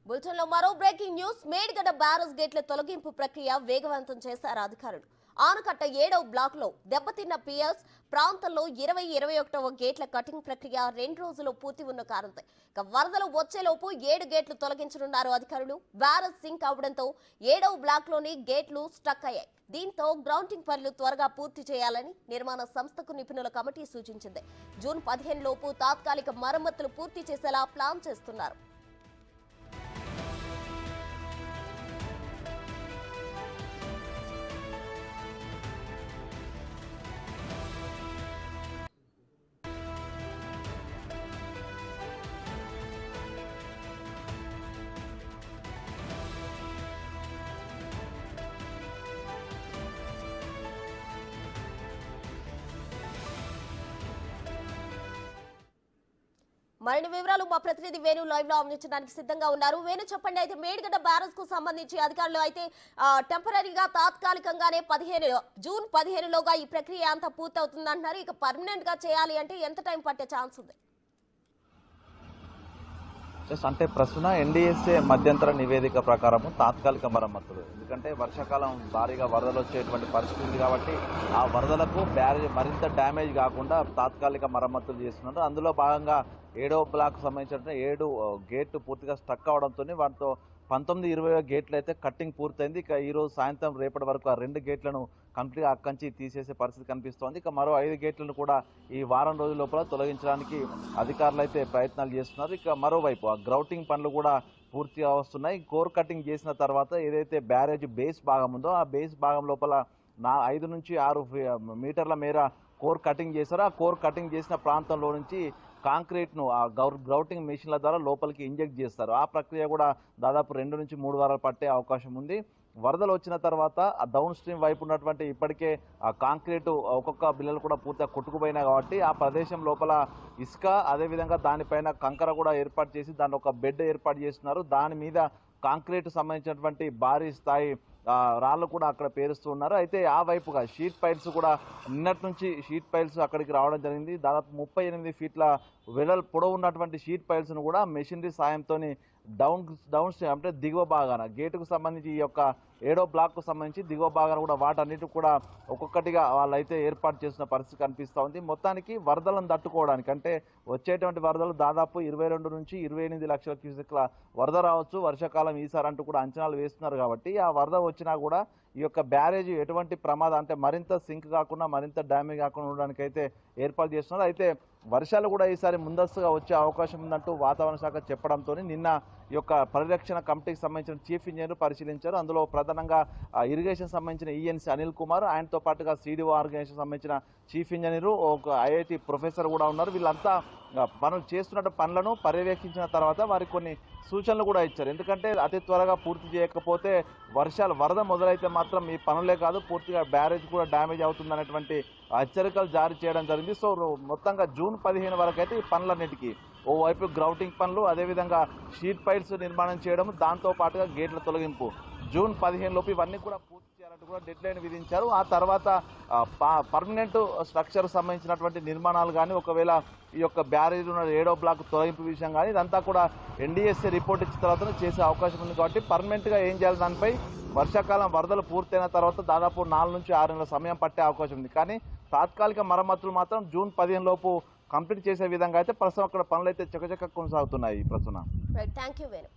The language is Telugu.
బులెటిన్లో మరో బ్రేకింగ్ న్యూస్. మేడిగడ్డ బ్యారేజ్ గేట్ల తొలగింపు ప్రక్రియ వేగవంతం చేశారు అధికారులు. ఆనకట్ట 7వ బ్లాక్ లో దెబ్బతిన్న పిఎస్ ప్రాంతంలో 20-21వ గేట్ల కటింగ్ ప్రక్రియ 2 రోజుల్లో పూర్తి ఉన్న కారణంతో ఇక వరదలు వచ్చేలోపు 7 గేట్లు తొలగించనున్నారు అధికారులు. బ్యారేజ్ సింక్ అవడంతో 7వ బ్లాక్ లోని గేట్లు స్టక్ అయ్యాయి. దీంతో గ్రౌండింగ్ పనులు త్వరగా పూర్తి చేయాలని నిర్మాణ సంస్థకు నిపుణుల కమిటీ సూచించింది. జూన్ 15 లోపు తాత్కాలిక మరమ్మతులు పూర్తి చేసేలా ప్లాన్ చేస్తున్నారు. మరిన్ని వివరాలు మా ప్రతినిధి వేణు లైవ్ లో అందించడానికి సిద్ధంగా ఉన్నారు. వేణు, చెప్పండి. అయితే మేడిగడ్డ బ్యారేజ్ కు సంబంధించి అధికారులు అయితే టెంపరీగా తాత్కాలికంగానే జూన్ 15లోగా ఈ ప్రక్రియ అంతా పూర్తవుతుంది అంటున్నారు. ఇక పర్మనెంట్ గా చేయాలి అంటే ఎంత టైం పట్టే ఛాన్స్ ఉంది? అంటే ప్రస్తుతం ఎన్డీఎస్ఏ మధ్యంతర నివేదిక ప్రకారం తాత్కాలిక మరమ్మతులు, ఎందుకంటే వర్షాకాలం భారీగా వరదలు వచ్చేటువంటి పరిస్థితి కాబట్టి ఆ వరదలకు బ్యారేజ్ మరింత డ్యామేజ్ కాకుండా తాత్కాలిక మరమ్మతులు చేస్తున్నారు. అందులో భాగంగా 7వ బ్లాక్ సంబంధించిన 7 గేట్లు పూర్తిగా స్టక్ అవడంతో వాటితో 19-20 గేట్లు అయితే కట్టింగ్ పూర్తయింది. ఇక ఈ రోజు సాయంత్రం రేపటి వరకు ఆ 2 గేట్లను కంప్లీట్గా అక్కంచి తీసేసే పరిస్థితి కనిపిస్తోంది. ఇక మరో 5 గేట్లను కూడా ఈ వారం రోజుల లోపల తొలగించడానికి అధికారులు అయితే ప్రయత్నాలు చేస్తున్నారు. ఇక మరోవైపు ఆ గ్రౌటింగ్ పనులు కూడా పూర్తిగా వస్తున్నాయి. కోర్ కటింగ్ చేసిన తర్వాత ఏదైతే బ్యారేజ్ బేస్ భాగం ఉందో ఆ బేస్ భాగం లోపల 5 నుంచి 6 మీటర్ల మేర కోర్ కటింగ్ చేశారు. ఆ కోర్ కటింగ్ చేసిన ప్రాంతంలో నుంచి కాంక్రీట్ను ఆ గ్రౌటింగ్ మెషిన్ల ద్వారా లోపలికి ఇంజెక్ట్ చేస్తారు. ఆ ప్రక్రియ కూడా దాదాపు 2 నుంచి 3 వారాలు పట్టే అవకాశం ఉంది. వరదలు వచ్చిన తర్వాత ఆ డౌన్ స్ట్రీమ్ వైపు ఉన్నటువంటి ఇప్పటికే ఆ కాంక్రీట్ ఒక్కొక్క బిల్లలు కూడా పూర్తిగా కొట్టుకుపోయినాయి కాబట్టి ఆ ప్రదేశం లోపల ఇసుక, అదేవిధంగా దానిపైన కంకర కూడా ఏర్పాటు చేసి దాన్ని ఒక బెడ్ ఏర్పాటు చేస్తున్నారు. దాని మీద కాంక్రీట్ సంబంధించినటువంటి భారీ స్థాయి రాళ్ళు కూడా అక్కడ పేరుస్తూ ఉన్నారు. అయితే ఆ వైపుగా షీట్ పైల్స్ కూడా నిన్నటి నుంచి షీట్ పైల్స్ అక్కడికి రావడం జరిగింది. దాదాపు 38 ఫీట్ల పొడవు ఉన్నటువంటి షీట్ పైల్స్ను కూడా మెషినరీ సాయంతో డౌన్ స్ట్రీమ్ అంటే దిగువ భాగాన గేటుకు సంబంధించి ఈ యొక్క 7వ బ్లాక్కు సంబంధించి దిగువ భాగాన కూడా వాటన్నిటి కూడా ఒక్కొక్కటిగా వాళ్ళైతే ఏర్పాటు చేసిన పరిస్థితి కనిపిస్తూ ఉంది. మొత్తానికి వరదలను తట్టుకోవడానికి అంటే వచ్చేటువంటి వరదలు దాదాపు 22 నుంచి 28 లక్షల క్యూసెక్ల వరద రావచ్చు వర్షాకాలం ఈసారి అంటూ కూడా అంచనాలు వేస్తున్నారు. కాబట్టి ఆ వరద వచ్చినా కూడా ఈ యొక్క బ్యారేజ్ ఎటువంటి ప్రమాదం అంటే మరింత సింక్ కాకుండా మరింత డ్యామేజ్ కాకుండా ఉండడానికి అయితే ఏర్పాటు చేస్తున్నారు. అయితే వర్షాలు కూడా ఈసారి ముందస్తుగా వచ్చే అవకాశం ఉందంటూ వాతావరణ శాఖ చెప్పడంతో నిన్న ఈ యొక్క పరిరక్షణ కమిటీకి సంబంధించిన చీఫ్ ఇంజనీర్ పరిశీలించారు. అందులో ప్రధానంగా ఇరిగేషన్ సంబంధించిన ఈఎన్సీ అనిల్ కుమార్, ఆయనతో పాటుగా సిడిఓ ఆర్గనైజేషన్ సంబంధించిన చీఫ్ ఇంజనీరు, ఒక ఐఐటి ప్రొఫెసర్ కూడా ఉన్నారు. వీళ్ళంతా పనులు చేస్తున్న పనులను పర్యవేక్షించిన తర్వాత వారికి కొన్ని సూచనలు కూడా ఇచ్చారు. ఎందుకంటే అతి త్వరగా పూర్తి చేయకపోతే వరద మొదలైతే మాత్రం ఈ పనులే కాదు పూర్తిగా బ్యారేజ్ కూడా డ్యామేజ్ అవుతుంది అనేటువంటి హెచ్చరికలు జారీ చేయడం జరిగింది. సో మొత్తంగా జూన్ 15 వరకు అయితే ఈ పనులన్నిటికీ ఓవైపు గ్రౌటింగ్ పనులు, అదేవిధంగా షీట్ పైల్స్ నిర్మాణం చేయడం, దాంతో పాటుగా గేట్ల తొలగింపు జూన్ 15 లోపు ఇవన్నీ కూడా పూర్తి చేయాలంటూ కూడా డెడ్ లైన్ విధించారు. ఆ తర్వాత పర్మనెంట్ స్ట్రక్చర్ సంబంధించినటువంటి నిర్మాణాలు కానీ ఒకవేళ ఈ యొక్క బ్యారేజ్ ఉన్న 7వ బ్లాక్ తొలగింపు విషయం కానీ ఇదంతా కూడా ఎన్డీఎస్ఏ రిపోర్ట్ ఇచ్చిన తర్వాత చేసే అవకాశం ఉంది. కాబట్టి పర్మనెంట్గా ఏం చేయాలి దానిపై వర్షాకాలం వరదలు పూర్తయిన తర్వాత దాదాపు 4 నుంచి 6 నెలల సమయం పట్టే అవకాశం ఉంది. కానీ తాత్కాలిక మరమ్మతులు మాత్రం జూన్ 15 లోపు కంప్లీట్ చేసే విధంగా అయితే ప్రస్తుతం అక్కడ పనులు అయితే చకచక కొనసాగుతున్నాయి. ప్రస్తుతం థ్యాంక్ యూ వేణు.